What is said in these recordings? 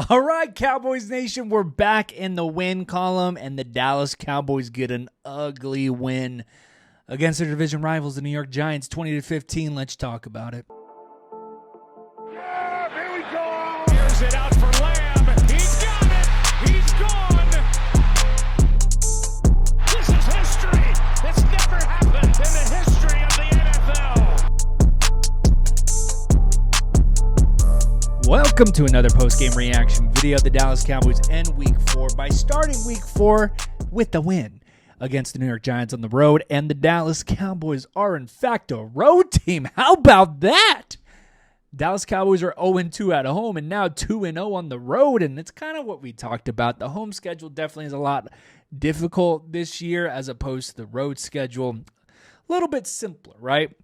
All right, Cowboys Nation, we're back in the win column, and the Dallas Cowboys get an ugly win against their division rivals, the New York Giants, 20-15. Let's talk about it. Yeah, here we go. Here's it out for Lamb. He's got it. He's gone. This is history. It's never happened in the history of the NFL. Welcome to another post-game reaction video. The Dallas Cowboys end Week 4 by starting Week 4 with the win against the New York Giants on the road, and the Dallas Cowboys are, in fact, a road team. How about that? Dallas Cowboys are 0-2 at home and now 2-0 on the road, and it's kind of what we talked about. The home schedule definitely is a lot difficult this year as opposed to the road schedule. A little bit simpler, right?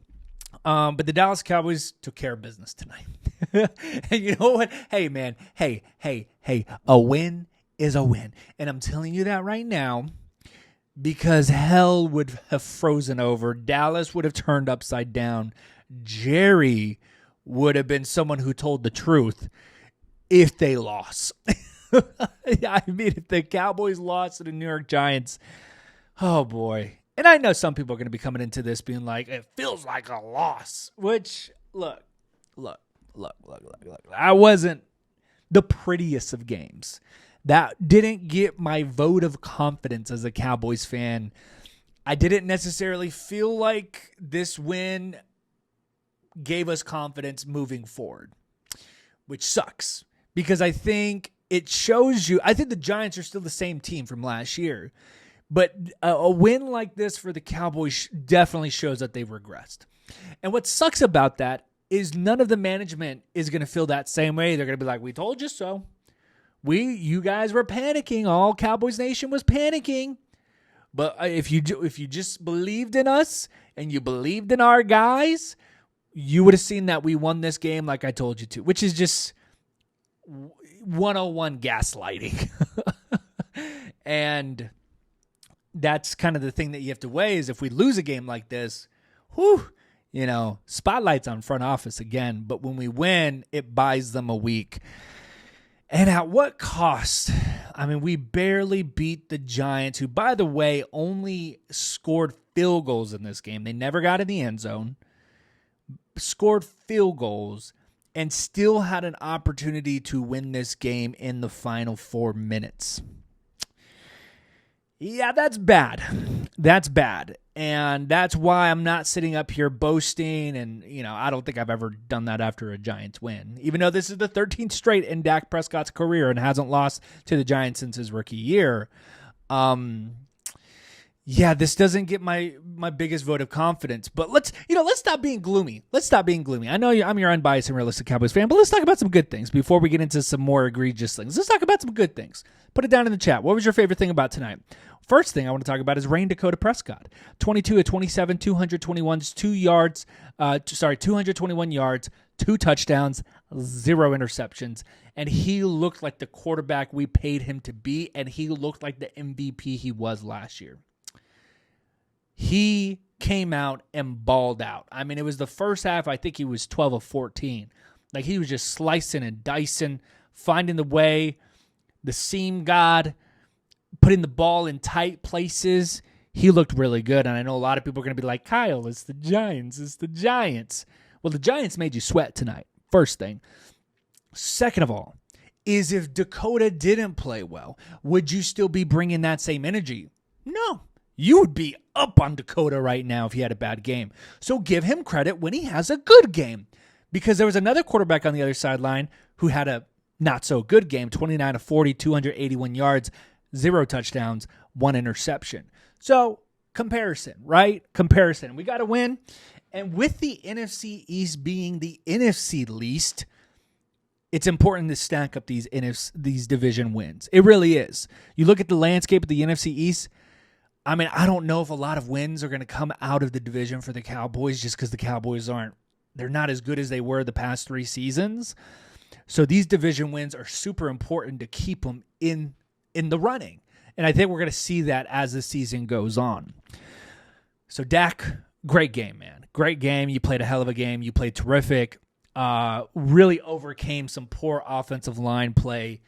But the Dallas Cowboys took care of business tonight. And you know what? Hey, man. Hey. A win is a win. And I'm telling you that right now because hell would have frozen over. Dallas would have turned upside down. Jerry would have been someone who told the truth if they lost. I mean, if the Cowboys lost to the New York Giants, oh boy. And I know some people are going to be coming into this being like, it feels like a loss, which, look. I wasn't the prettiest of games. That didn't get my vote of confidence as a Cowboys fan. I didn't necessarily feel like this win gave us confidence moving forward, which sucks because I think it shows you, I think the Giants are still the same team from last year, but a win like this for the Cowboys definitely shows that they've regressed. And what sucks about that is none of the management is going to feel that same way. They're going to be like, we told you so. You guys were panicking. All Cowboys Nation was panicking. But if you just believed in us and you believed in our guys, you would have seen that we won this game like I told you to, which is just 101 gaslighting. And that's kind of the thing that you have to weigh is if we lose a game like this, spotlight's on front office again. But when we win, it buys them a week. And at what cost? I mean, we barely beat the Giants, who, by the way, only scored field goals in this game. They never got in the end zone, scored field goals, and still had an opportunity to win this game in the final 4 minutes. Yeah, that's bad. That's bad. And that's why I'm not sitting up here boasting. And, I don't think I've ever done that after a Giants win, even though this is the 13th straight in Dak Prescott's career and hasn't lost to the Giants since his rookie year. This doesn't get my biggest vote of confidence, but let's stop being gloomy. I know I'm your unbiased and realistic Cowboys fan, but let's talk about some good things before we get into some more egregious things. Let's talk about some good things. Put it down in the chat. What was your favorite thing about tonight? First thing I want to talk about is Rain Dakota Prescott. 22 of 27, 221 yards, 2 touchdowns, 0 interceptions. And he looked like the quarterback we paid him to be, and he looked like the MVP he was last year. He came out and balled out. I mean, it was the first half, I think he was 12 of 14. Like, he was just slicing and dicing, finding the way, the seam god, putting the ball in tight places. He looked really good, and I know a lot of people are going to be like, Kyle, it's the Giants. Well, the Giants made you sweat tonight, first thing. Second of all, is if Dakota didn't play well, would you still be bringing that same energy? No. You would be up on Dakota right now if he had a bad game. So give him credit when he has a good game. Because there was another quarterback on the other sideline who had a not-so-good game, 29 of 40, 281 yards, 0 touchdowns, 1 interception. So comparison, right? Comparison. We got to win. And with the NFC East being the NFC least, it's important to stack up these division wins. It really is. You look at the landscape of the NFC East, I mean, I don't know if a lot of wins are going to come out of the division for the Cowboys just because the Cowboys they're not as good as they were the past 3 seasons. So these division wins are super important to keep them in the running. And I think we're going to see that as the season goes on. So Dak, great game, man. Great game. You played a hell of a game. You played terrific. really overcame some poor offensive line play.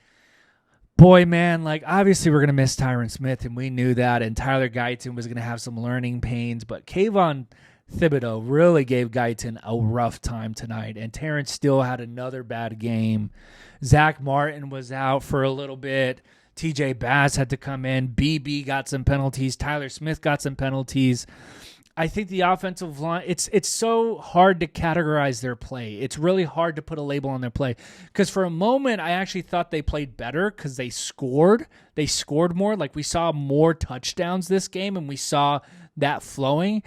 Boy, man, like obviously we're going to miss Tyron Smith, and we knew that, and Tyler Guyton was going to have some learning pains, but Kayvon Thibodeau really gave Guyton a rough time tonight, and Terrence Steele had another bad game. Zach Martin was out for a little bit. TJ Bass had to come in. BB got some penalties. Tyler Smith got some penalties. I think the offensive line, it's so hard to categorize their play. It's really hard to put a label on their play. Because for a moment, I actually thought they played better because they scored. They scored more. Like we saw more touchdowns this game, and we saw that flowing.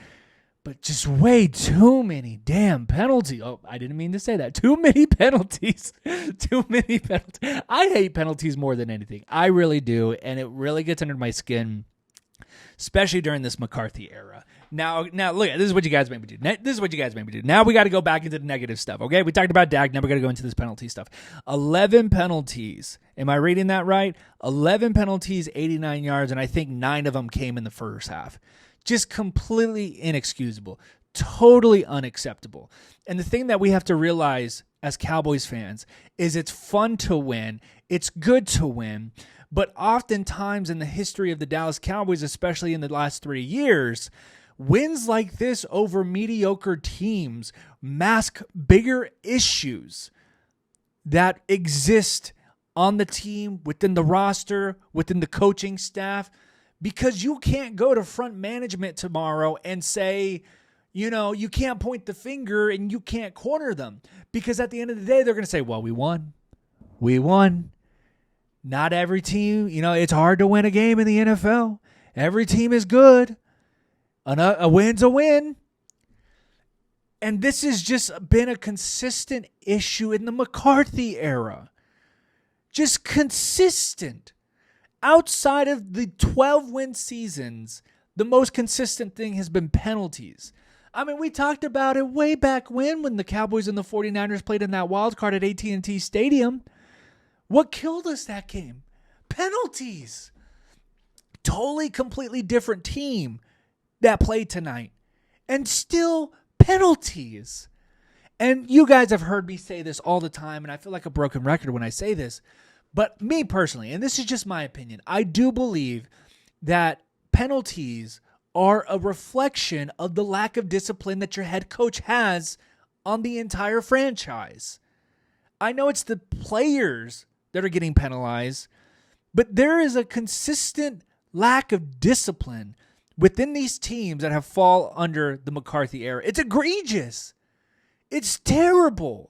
But just way too many damn penalties. Oh, I didn't mean to say that. Too many penalties. Too many penalties. I hate penalties more than anything. I really do, and it really gets under my skin, especially during this McCarthy era. Now, look, this is what you guys made me do. Now we got to go back into the negative stuff, okay? We talked about Dak. Now we got to go into this penalty stuff. 11 penalties. Am I reading that right? 11 penalties, 89 yards, and I think 9 of them came in the first half. Just completely inexcusable. Totally unacceptable. And the thing that we have to realize as Cowboys fans is it's fun to win. It's good to win. But oftentimes in the history of the Dallas Cowboys, especially in the last 3 years, wins like this over mediocre teams mask bigger issues that exist on the team, within the roster, within the coaching staff, because you can't go to front management tomorrow and say, you can't point the finger and you can't corner them, because at the end of the day, they're going to say, well, we won. We won. Not every team, it's hard to win a game in the NFL. Every team is good. A win's a win. And this has just been a consistent issue in the McCarthy era. Just consistent. Outside of the 12-win seasons, the most consistent thing has been penalties. I mean, we talked about it way back when the Cowboys and the 49ers played in that wild card at AT&T Stadium. What killed us that game? Penalties. Totally, completely different team that played tonight. And still penalties. And you guys have heard me say this all the time, and I feel like a broken record when I say this. But me personally, and this is just my opinion, I do believe that penalties are a reflection of the lack of discipline that your head coach has on the entire franchise. I know it's the players that are getting penalized, but there is a consistent lack of discipline within these teams that have fallen under the McCarthy era. It's egregious. It's terrible.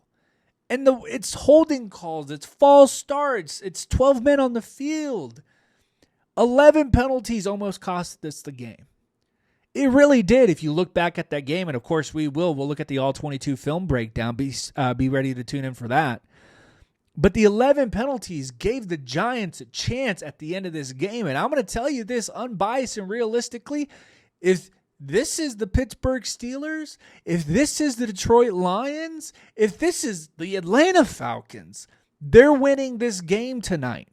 And it's holding calls, it's false starts, it's 12 men on the field. 11 penalties almost cost us the game. It really did. If you look back at that game, and of course we'll look at the all-22 film breakdown. Be ready to tune in for that. But the 11 penalties gave the Giants a chance at the end of this game. And I'm going to tell you this unbiased and realistically, if this is the Pittsburgh Steelers, if this is the Detroit Lions, if this is the Atlanta Falcons, they're winning this game tonight.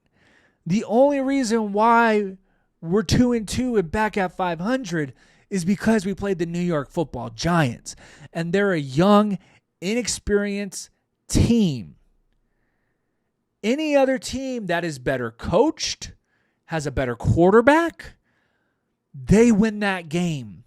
The only reason why we're 2-2 and back at 500 is because we played the New York Football Giants, and they're a young, inexperienced team. Any other team that is better coached, has a better quarterback, they win that game.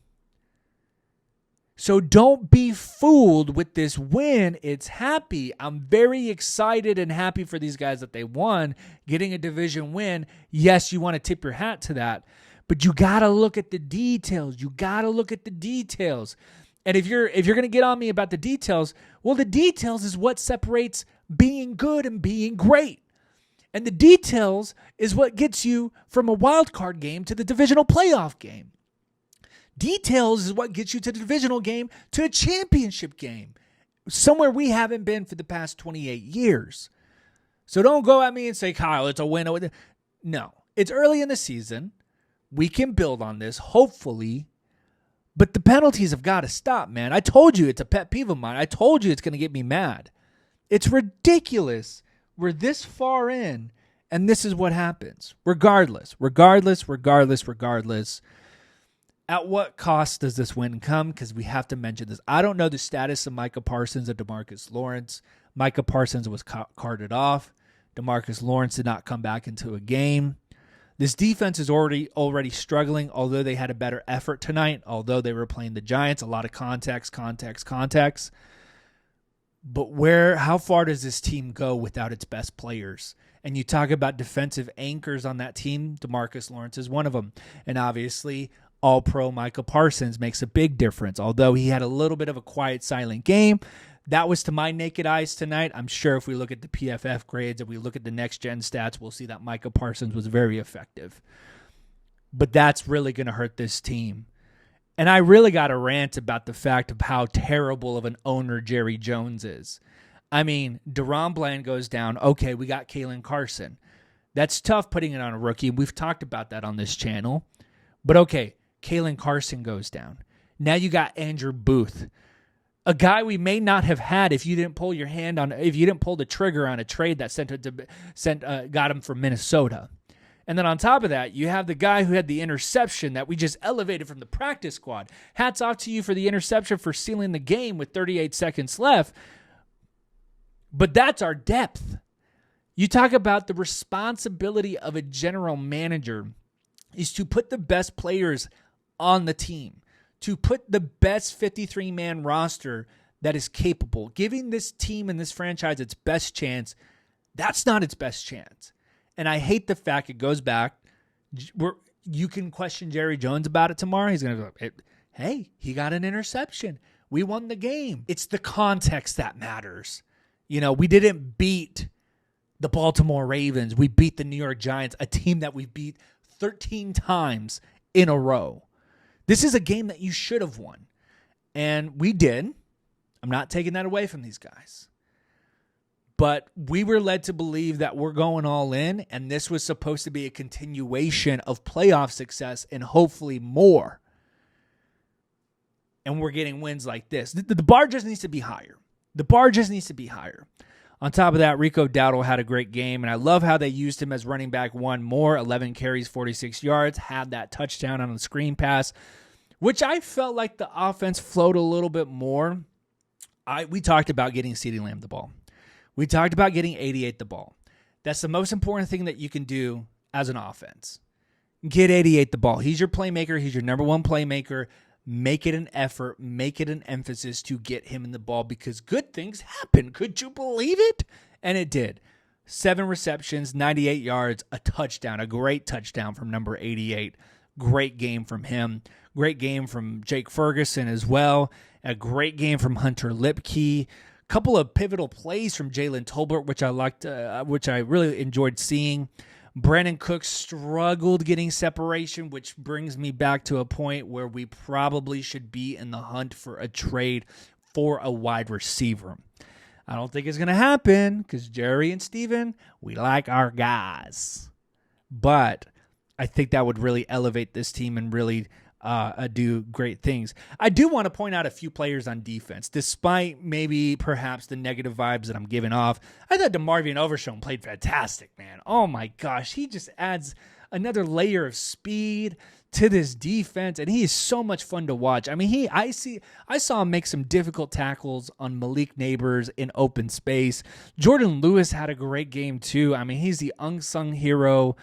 So don't be fooled with this win. It's happy. I'm very excited and happy for these guys that they won, getting a division win. Yes, you want to tip your hat to that, but you got to look at the details. And if you're going to get on me about the details, well, the details is what separates being good and being great. And the details is what gets you from a wild card game to the divisional playoff game. Details is what gets you to the divisional game to a championship game, somewhere we haven't been for the past 28 years. So don't go at me and say, Kyle, it's a win. No, it's early in the season. We can build on this, hopefully. But the penalties have got to stop, man. I told you it's a pet peeve of mine. I told you it's going to get me mad. It's ridiculous. We're this far in, and this is what happens. Regardless. At what cost does this win come? Because we have to mention this. I don't know the status of Micah Parsons and DeMarcus Lawrence. Micah Parsons was carted off. DeMarcus Lawrence did not come back into a game. This defense is already struggling, although they had a better effort tonight, although they were playing the Giants. A lot of context. But how far does this team go without its best players? And you talk about defensive anchors on that team, DeMarcus Lawrence is one of them. And obviously, All-Pro Micah Parsons makes a big difference. Although he had a little bit of a quiet, silent game, that was to my naked eyes tonight. I'm sure if we look at the PFF grades and we look at the next-gen stats, we'll see that Micah Parsons was very effective. But that's really going to hurt this team. And I really got a rant about the fact of how terrible of an owner Jerry Jones is. I mean, Deron Bland goes down. Okay, we got Kalen Carson. That's tough putting it on a rookie. We've talked about that on this channel. But okay, Kalen Carson goes down. Now you got Andrew Booth, a guy we may not have had if you didn't pull the trigger on a trade that got him from Minnesota. And then on top of that, you have the guy who had the interception that we just elevated from the practice squad. Hats off to you for the interception for sealing the game with 38 seconds left. But that's our depth. You talk about the responsibility of a general manager is to put the best players on the team, to put the best 53-man roster that is capable, giving this team and this franchise its best chance. That's not its best chance. And I hate the fact it goes back. You can question Jerry Jones about it tomorrow. He's going to go, hey, he got an interception. We won the game. It's the context that matters. We didn't beat the Baltimore Ravens. We beat the New York Giants, a team that we beat 13 times in a row. This is a game that you should have won. And we did. I'm not taking that away from these guys. But we were led to believe that we're going all in, and this was supposed to be a continuation of playoff success and hopefully more. And we're getting wins like this. The bar just needs to be higher. On top of that, Rico Dowdle had a great game, and I love how they used him as running back one more, 11 carries, 46 yards, had that touchdown on the screen pass, which I felt like the offense flowed a little bit more. We talked about getting CeeDee Lamb the ball. We talked about getting 88 the ball. That's the most important thing that you can do as an offense. Get 88 the ball. He's your playmaker. He's your number one playmaker. Make it an effort. Make it an emphasis to get him in the ball because good things happen. Could you believe it? And it did. 7 receptions, 98 yards, a touchdown, a great touchdown from number 88. Great game from him. Great game from Jake Ferguson as well. A great game from Hunter Lipke. Couple of pivotal plays from Jalen Tolbert, which I liked, which I really enjoyed seeing. Brandon Cooks struggled getting separation, which brings me back to a point where we probably should be in the hunt for a trade for a wide receiver. I don't think it's going to happen because Jerry and Steven, we like our guys. But I think that would really elevate this team and really do great things. I do want to point out a few players on defense, despite maybe perhaps the negative vibes that I'm giving off. I thought DeMarvion Overshown played fantastic, man. Oh my gosh, he just adds another layer of speed to this defense, and he is so much fun to watch. I mean, I saw him make some difficult tackles on Malik Neighbors in open space. Jordan Lewis had a great game too. I mean, he's the unsung hero.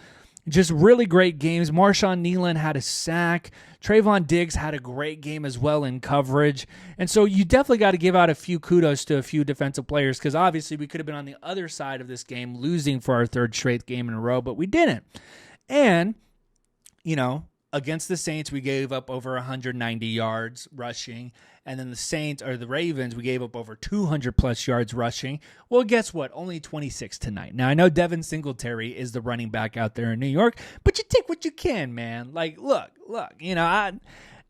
Just really great games. Marshawn Nealon had a sack. Trayvon Diggs had a great game as well in coverage. And so you definitely got to give out a few kudos to a few defensive players because obviously we could have been on the other side of this game losing for our third straight game in a row, but we didn't. And, against the Saints, we gave up over 190 yards rushing. And then the Ravens, we gave up over 200-plus yards rushing. Well, guess what? Only 26 tonight. Now, I know Devin Singletary is the running back out there in New York, but you take what you can, man. Like, look, I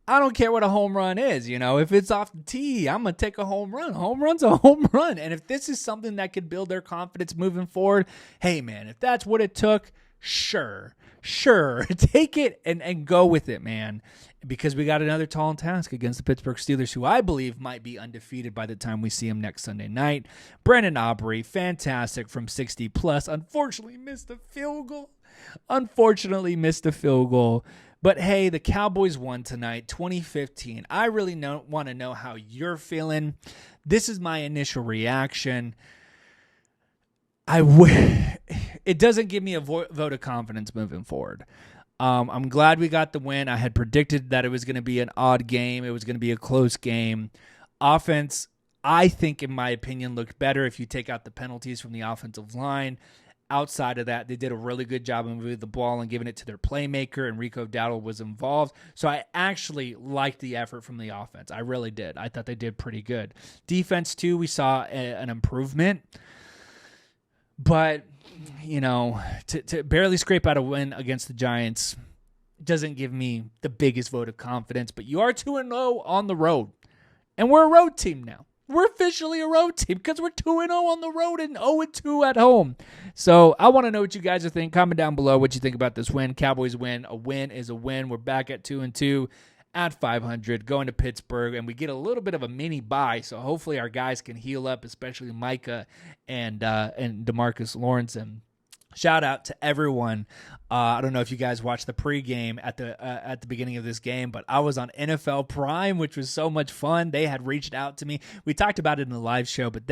don't care what a home run is. If it's off the tee, I'm going to take a home run. Home run's a home run. And if this is something that could build their confidence moving forward, hey, man, if that's what it took, sure, take it and go with it, man, because we got another tall task against the Pittsburgh Steelers, who I believe might be undefeated by the time we see them next Sunday night. Brandon Aubrey, fantastic from 60+. Unfortunately missed the field goal. But hey, the Cowboys won tonight, 2015. I really want to know how you're feeling. This is my initial reaction. It doesn't give me a vote of confidence moving forward. I'm glad we got the win. I had predicted that it was going to be an odd game. It was going to be a close game. Offense, I think, in my opinion, looked better if you take out the penalties from the offensive line. Outside of that, they did a really good job of moving the ball and giving it to their playmaker, and Rico Dowdle was involved. So I actually liked the effort from the offense. I really did. I thought they did pretty good. Defense, too, we saw an improvement. But, to barely scrape out a win against the Giants doesn't give me the biggest vote of confidence. But you are 2-0 on the road. And we're a road team now. We're officially a road team because we're 2-0 on the road and 0-2 at home. So I want to know what you guys are thinking. Comment down below what you think about this win. Cowboys win. A win is a win. We're back at 2-2 at 500, going to Pittsburgh, and we get a little bit of a mini bye. So hopefully our guys can heal up, especially Micah and DeMarcus Lawrence. And shout out to everyone. I don't know if you guys watched the pregame at the beginning of this game, but I was on NFL Prime, which was so much fun. They had reached out to me. We talked about it in the live show, but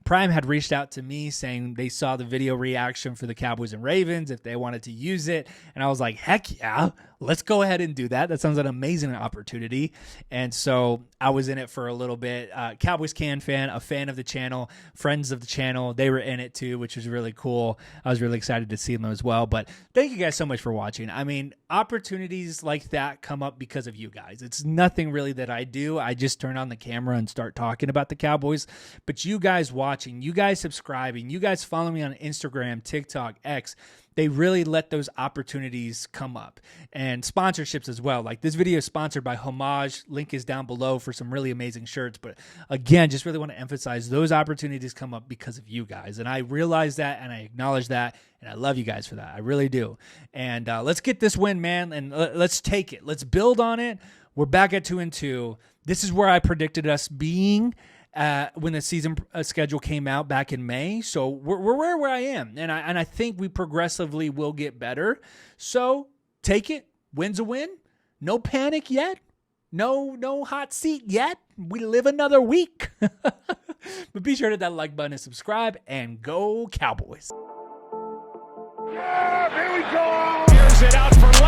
Prime had reached out to me saying they saw the video reaction for the Cowboys and Ravens if they wanted to use it. And I was like, heck yeah, let's go ahead and do that. That sounds like an amazing opportunity. And so I was in it for a little bit. Cowboys fan, a fan of the channel, friends of the channel, they were in it too, which was really cool. I was really excited to see them as well. But thank you guys so much for watching. I mean, opportunities like that come up because of you guys. It's nothing really that I do. I just turn on the camera and start talking about the Cowboys. But you guys watching, you guys subscribing, you guys following me on Instagram, TikTok, X, they really let those opportunities come up. And sponsorships as well. Like this video is sponsored by Homage. Link is down below for some really amazing shirts. But again, just really want to emphasize those opportunities come up because of you guys. And I realize that and I acknowledge that. And I love you guys for that. I really do. And let's get this win, man. And let's take it. Let's build on it. We're back at 2-2. This is where I predicted us being when the season schedule came out back in May. So we're where I am. And I think we progressively will get better. So take it. Win's a win. No panic yet. No hot seat yet. We live another week. But be sure to hit that like button and subscribe. And go Cowboys. Yeah, here we go. Here's it out for